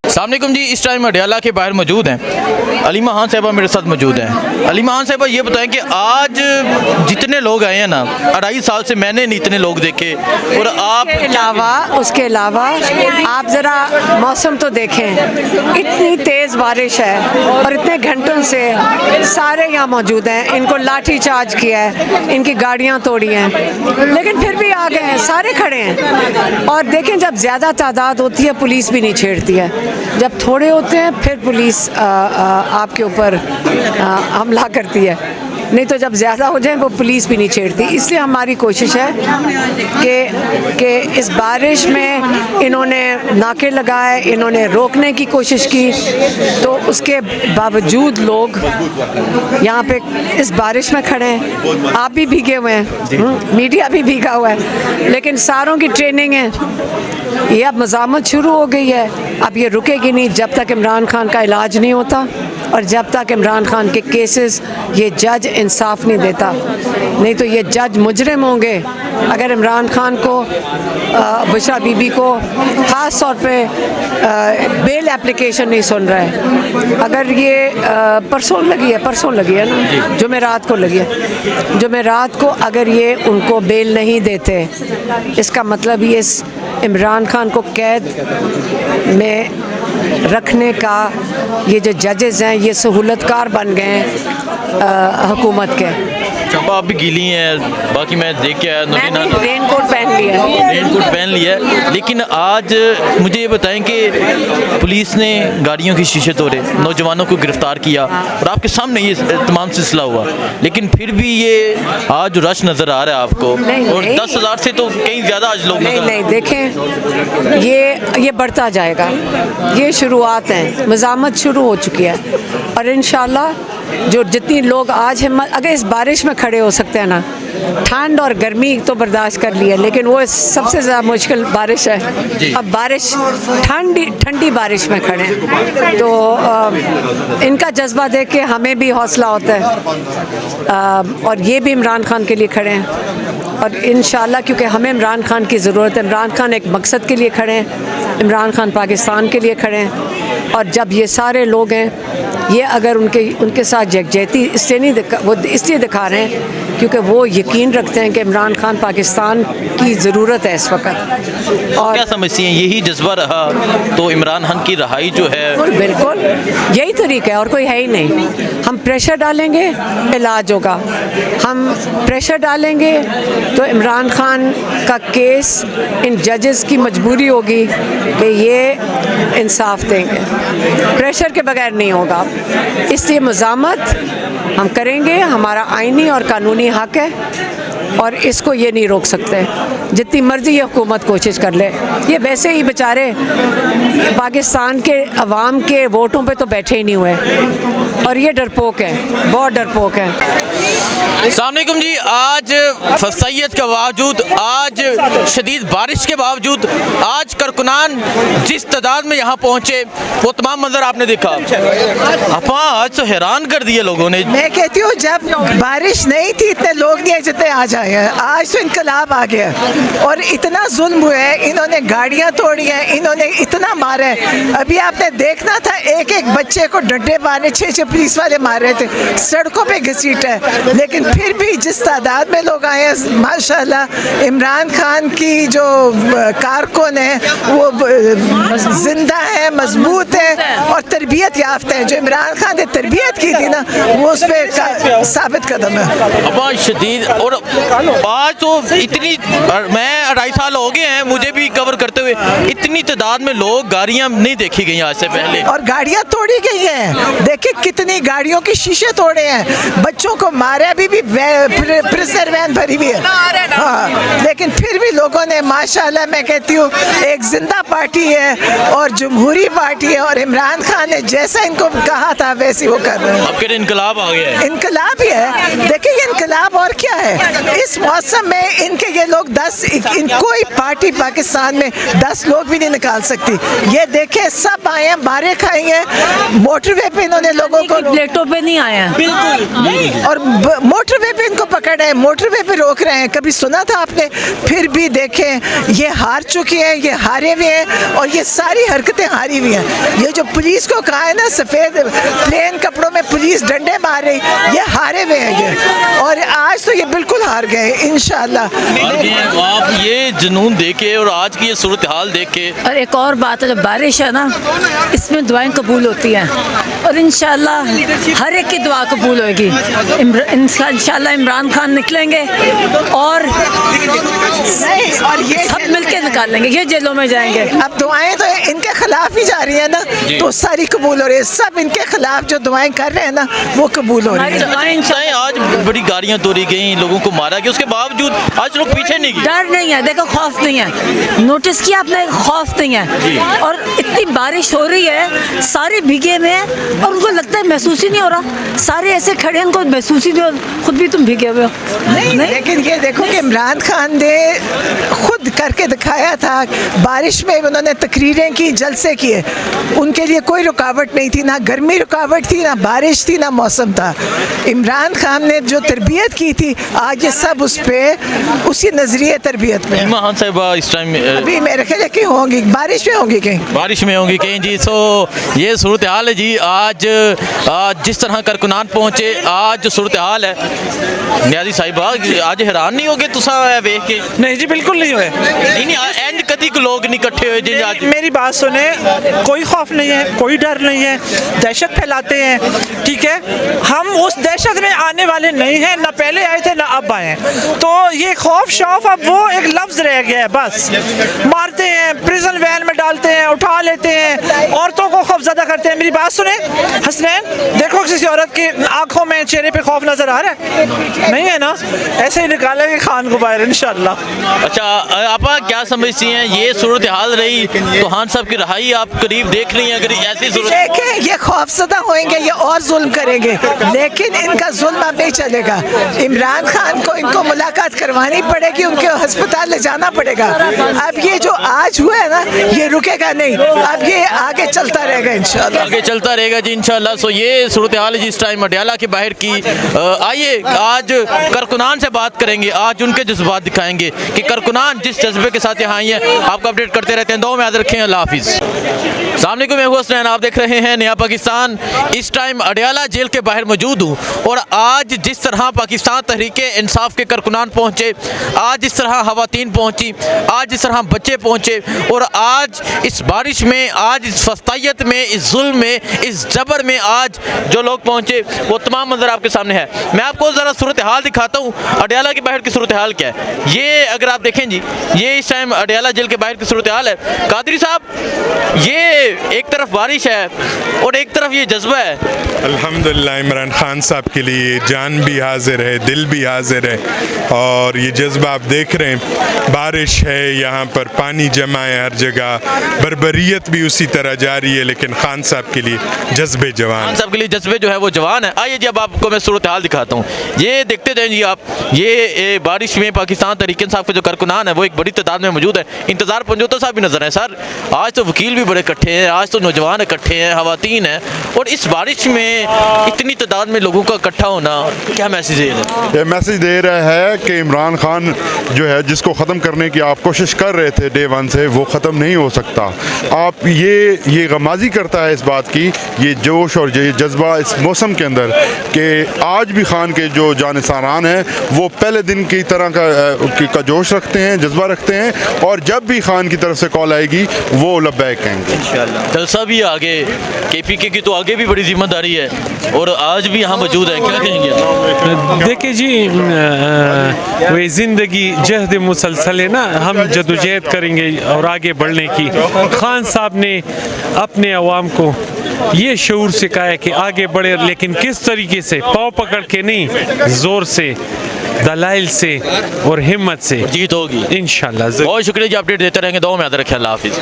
अस्सलामुअलैकुम जी, इस टाइम अडयाला के बाहर मौजूद हैं। अलीमा खान साहिबा मेरे साथ मौजूद हैं। अलीमा खान साहिबा ये बताएं कि आज जितने लोग आए हैं ना, 2.5 साल से मैंने नहीं इतने लोग देखे। और आप उसके अलावा आप ज़रा मौसम तो देखें, इतनी तेज़ बारिश है और इतने घंटों से सारे यहाँ मौजूद हैं। इनको लाठी चार्ज किया है, इनकी गाड़ियाँ तोड़ी हैं, लेकिन फिर भी आ गए हैं, सारे खड़े हैं। और देखें, जब ज़्यादा तादाद होती है पुलिस भी नहीं छेड़ती है, जब थोड़े होते हैं फिर पुलिस आपके ऊपर हमला करती है, नहीं तो जब ज़्यादा हो जाए वो पुलिस भी नहीं छेड़ती। इसलिए हमारी कोशिश है कि इस बारिश में इन्होंने नाके लगाए, इन्होंने रोकने की कोशिश की, तो उसके बावजूद लोग यहाँ पे इस बारिश में खड़े हैं। आप भी भीगे हुए हैं, मीडिया भी भीगा हुआ है, लेकिन सारों की ट्रेनिंग है। ये अब मज़ामत शुरू हो गई है, अब ये रुकेगी नहीं जब तक इमरान खान का इलाज नहीं होता और जब तक इमरान खान के केसेस ये जज इंसाफ नहीं देता। नहीं तो ये जज मुजरिम होंगे अगर इमरान खान को, बुशरा बीबी को ख़ास तौर पे बेल एप्लीकेशन नहीं सुन रहा है। अगर ये परसों लगी है ना, जुमेरात को लगी है, जुमेरात को अगर ये उनको बेल नहीं देते, इसका मतलब ये इमरान खान को कैद में रखने का ये जो जजेस हैं ये सहूलतकार बन गए हैं हुकूमत के। चंपा आप भी गीली हैं, बाकी मैं देख के आया, रेन कोट पहन लिया है। लेकिन आज मुझे ये बताएं कि पुलिस ने गाड़ियों के शीशे तोड़े, नौजवानों को गिरफ्तार किया और आपके सामने ये तमाम सिलसिला हुआ, लेकिन फिर भी ये आज रश नज़र आ रहा है आपको। और 10,000 से तो कहीं ज़्यादा आज लोग नहीं देखें, ये बढ़ता जाएगा, ये शुरुआत है, मज़ामत शुरू हो चुकी है। और इंशाल्लाह जो जितनी लोग आज हिम्मत, अगर इस बारिश में खड़े हो सकते हैं ना, ठंड और गर्मी तो बर्दाश्त कर लिया, लेकिन वो सबसे ज़्यादा मुश्किल बारिश है। अब बारिश ठंडी बारिश में खड़े हैं, तो इनका जज्बा देख के हमें भी हौसला होता है। और ये भी इमरान खान के लिए खड़े हैं और इंशाल्लाह, क्योंकि हमें इमरान खान की ज़रूरत है। इमरान खान एक मकसद के लिए खड़े हैं, इमरान खान पाकिस्तान के लिए खड़े हैं। और जब ये सारे लोग हैं, ये अगर उनके साथ यकजहती इसलिए दिखा रहे हैं क्योंकि वो यकीन रखते हैं कि इमरान खान पाकिस्तान की ज़रूरत है इस वक्त। और क्या समझती हैं, यही जज्बा रहा तो इमरान खान की रहाई जो है? बिल्कुल यही तरीका है और कोई है ही नहीं। हम प्रेशर डालेंगे, इलाज होगा। हम प्रेशर डालेंगे तो इमरान खान का केस, इन जजेस की मजबूरी होगी कि ये इंसाफ देंगे, प्रेशर के बगैर नहीं होगा। इसलिए मज़ामत हम करेंगे, हमारा आईनी और कानूनी हक है और इसको ये नहीं रोक सकते, जितनी मर्जी ये हुकूमत कोशिश कर ले। ये वैसे ही बेचारे पाकिस्तान के अवाम के वोटों पे तो बैठे ही नहीं हुए और ये डरपोक हैं, बहुत डरपोक हैं। अस्सलाम वालेकुम जी, आज फसैयत के बावजूद, आज शदीद बारिश के बावजूद, आज कारकुनान जिस तादाद में यहाँ पहुँचे वो तमाम मंजर आपने देखा। अपा आज तो हैरान कर दिए लोगों ने। मैं कहती हूँ जब बारिश नहीं थी इतने लोग नहीं जितने आज आए हैं। आज तो इनकलाब आ गया और इतना जुल्म हुआ है, इन्होंने गाड़ियाँ तोड़ी हैं, इन्होंने इतना मारा है। अभी आपने देखना था, एक एक बच्चे को डंडे मारे, 6 पुलिस वाले मार रहे थे, सड़कों पे घसीटा है। लेकिन फिर भी जिस तादाद में लोग आए हैं, माशाल्लाह इमरान खान की जो कारकुन है वो जिंदा है, मजबूत है और तरबियत याफ्ता है। जो इमरान खान ने तरबियत की थी ना, वो उस पर साबित कदम है। अब शदीद, और आज तो इतनी, मैं 2.5 साल हो गए हैं मुझे भी कवर करते हुए, इतनी तादाद में लोग, गाड़ियाँ नहीं देखी गई आज से पहले और गाड़ियाँ तोड़ी गई हैं। देखिए कितनी गाड़ियों के शीशे तोड़े हैं, बच्चों को मारे, अभी भी प्रिजनर वैन भरी हुई है। हाँ, लेकिन फिर भी लोगों ने माशाल्लाह, मैं कहती हूँ एक जिंदा पार्टी है और जमहूरी पार्टी है और इमरान खान ने जैसा इनको कहा था वैसे वो कर रहे हैं। अब इनकलाब आ गया है, इनकलाब ही है। देखिए ये इनकलाब और क्या है, इस मौसम में इनके ये लोग 10, कोई पार्टी पाकिस्तान में 10 लोग भी नहीं निकाल सकती। ये देखे सब आए हैं, मारे खाए हैं, मोटरवे पे इन्होंने लोगों को इनको प्लेटों पे नहीं आए हैं। और मोटरवे पे इनको पकड़ है, मोटरवे पे रोक रहे हैं। कभी सुना था आपने? फिर भी देखें, ये हार चुकी हैं, ये हारे हुए हैं और ये सारी हरकतें हारी हुई हैं। ये जो पुलिस को कहा है ना, सफ़ेद प्लेन कपड़ों में पुलिस डंडे मार रही, ये हारे हुए हैं ये। और आज तो ये बिल्कुल हार गए इंशाल्लाह। आप ये जुनून देखे और आज की ये सूरत हाल देख के, और एक और बात है, जब बारिश है ना, इसमें दुआएं कबूल होती हैं और इंशाल्लाह हर एक की दुआ कबूल होगी। इंशाल्लाह इमरान खान निकलेंगे और ये सब मिलके निकालेंगे, ये जेलों में जाएंगे। अब दुआएं तो इनके खिलाफ ही जा रही है ना, तो सारी कबूल हो रही है। सब इनके खिलाफ जो दुआएं कर रहे हैं ना, वो कबूल हो रही है। दुआएं इंशाल्लाह। आज बड़ी गाड़ियां तोड़ी गई, लोगों को मारा गया, उसके बावजूद आज लोग पीछे नहीं गए। डर नहीं है, देखो खौफ नहीं है। नोटिस किया आपने, खौफ नहीं है। और इतनी बारिश हो रही है, सारे भीगे में हैं और उनको लगता है महसूस ही नहीं हो रहा। सारे ऐसे खड़े हैं, उनको महसूस ही नहीं हो रहा, खुद भी तुम भीगे हुए हो। नहीं, लेकिन ये देखो कि इमरान खान ने खुद करके दिखाया था। बारिश में उन्होंने तकरीरें की, जलसे किए, उनके लिए कोई रुकावट नहीं थी, ना गर्मी रुकावट थी, ना बारिश थी, ना मौसम था। इमरान खान ने जो तरबियत की थी, आज ये सब उस पर उसी नजरिए तरबियत में। इमाम खान साहिबा इस टाइम अभी मेरे ख्याल कि होंगी, बारिश में होंगी कहीं, बारिश में होंगी कहीं जी। सो ये सूरत हाल है जी। आज जिस तरह कारकुनान पहुंचे, आज जो सूरत हाल है, नियाजी साहिबा आज हैरान नहीं हो गए तुसा वेख के? नहीं जी, बिल्कुल नहीं हुए। नहीं इंज कदी को लोग नहीं इकट्ठे हुए जी आज। मेरी बात सुने, कोई खौफ नहीं है, कोई डर नहीं है, दहशत फैलाते हैं, ठीक है। हम उस दहशत में आने वाले नहीं हैं, ना पहले आए थे ना अब आए हैं। तो ये खौफ शौफ अब वो एक लफ्ज़ रह गया है बस। मारते हैं, प्रिजन वैन में डालते हैं, उठा लेते हैं, औरतों को खौफज़दा करते हैं। मेरी बात सुने हसनैन, देखो किसी औरत की आंखों में, चेहरे पे खौफ नजर आ रहा है? नहीं है ना? ऐसे ही निकालेंगे खान को बाहर इंशाल्लाह। अच्छा, आप क्या समझती हैं ये सूरत हाल रही तो खान साहब की रहाई आप करीब देख रही हैं? अगर ऐसी सूरत, देखें, ये खौफजदा होंगे, ये और जुल्म करेंगे, लेकिन इनका जुल्म अब नहीं चलेगा। इमरान खान को इनको मुलाकात करवानी पड़ेगी, उनके अस्पताल ले जाना पड़ेगा। अब ये जो आज हुआ है ना, ये रुकेगा नहीं, अब ये आगे चलता रहेगा इंशाल्लाह। आगे चलता रहेगा जी इंशाल्लाह। सो ये सूरत हाल है जी इस टाइम अडयाला के बाहर की। आइए आज कारकुनान से बात करेंगे, आज उनके जज्बात दिखाएंगे कि कारकुनान जिस जज्बे के साथ यहाँ आई है। आपको अपडेट करते रहते हैं, दो में याद रखें। अल्लाह हाफिज़। सामने को मैं हसनैन, आप देख रहे हैं नया पाकिस्तान। इस टाइम अडयाला जेल के बाहर मौजूद हूँ और आज जिस तरह पाकिस्तान तहरीके इंसाफ के कारकुनान पहुँचे, आज जिस तरह खवातीन पहुँची, आज जिस तरह बच्चे पहुँचे और आज इस बारिश में, आज इस फस्तायत में, इस जुल्म में, इस जबर में आज जो लोग पहुँचे, वो तमाम मंजर आपके सामने है। मैं आपको ज़रा सूरत हाल दिखाता हूँ अडयाला के बाहर की सूरत हाल क्या है। ये अगर आप देखें जी, ये इस टाइम अडयाला जेल के बाहर की सूरत हाल है। कादरी साहब, ये एक तरफ बारिश है और एक तरफ ये जज्बा है। अल्हम्दुलिल्लाह इमरान खान साहब के लिए जान भी हाजिर है, दिल भी हाजिर है और ये जज्बा आप देख रहे हैं। बारिश है, यहाँ पर पानी जमा है हर जगह, बर्बरियत भी उसी तरह जारी है, लेकिन खान साहब के लिए जज्बे जवान। खान साहब के लिए जज्बे जो है वो जवान है। आइए जी, अब आपको मैं सूरत हाल दिखाता हूँ। ये देखते जाएं जी आप, ये बारिश में पाकिस्तान तहरीक साहब के जो कारकुनान है वो एक बड़ी तादाद में मौजूद है। इंतज़ार पंजोता साहब भी नजर है सर। आज तो वकील भी बड़े इकट्ठे हैं, आज तो नौजवान इकट्ठे हैं, खवातीन हैं, और इस बारिश में इतनी तादाद में लोगों का इकट्ठा होना क्या मैसेज है? ये मैसेज दे रहा है कि इमरान खान जो है, जिसको ख़त्म करने की आप कोशिश कर रहे थे डे वन से, वो ख़त्म नहीं हो सकता। आप ये गमाजी करता है इस बात की, ये जोश और ये जज्बा इस मौसम के अंदर कि आज भी खान के जो जानिसारान हैं वो पहले दिन की तरह का जोश रखते हैं, जज्बा रखते हैं, और जब भी खान की तरफ से कॉल आएगी वो लब्बैक कहेंगे। जलसा भी आगे, KPK की तो आगे भी बड़ी जिम्मेदारी है और आज भी यहाँ मौजूद है, क्या कहेंगे? देखिए जी, वही ज़िंदगी जहद मुसलसल है ना, हम जदोजहद करेंगे और आगे बढ़ने की। खान साहब ने अपने अवाम को ये शऊर सिखाया कि आगे बढ़े, लेकिन किस तरीके से, पाँव पकड़ के नहीं, ज़ोर से, दलाइल से और हिम्मत से जीत होगी इंशाल्लाह। बहुत शुक्रिया जी, अपडेट देते रहेंगे। दो में याद रखें। अल्लाह हाफिज़।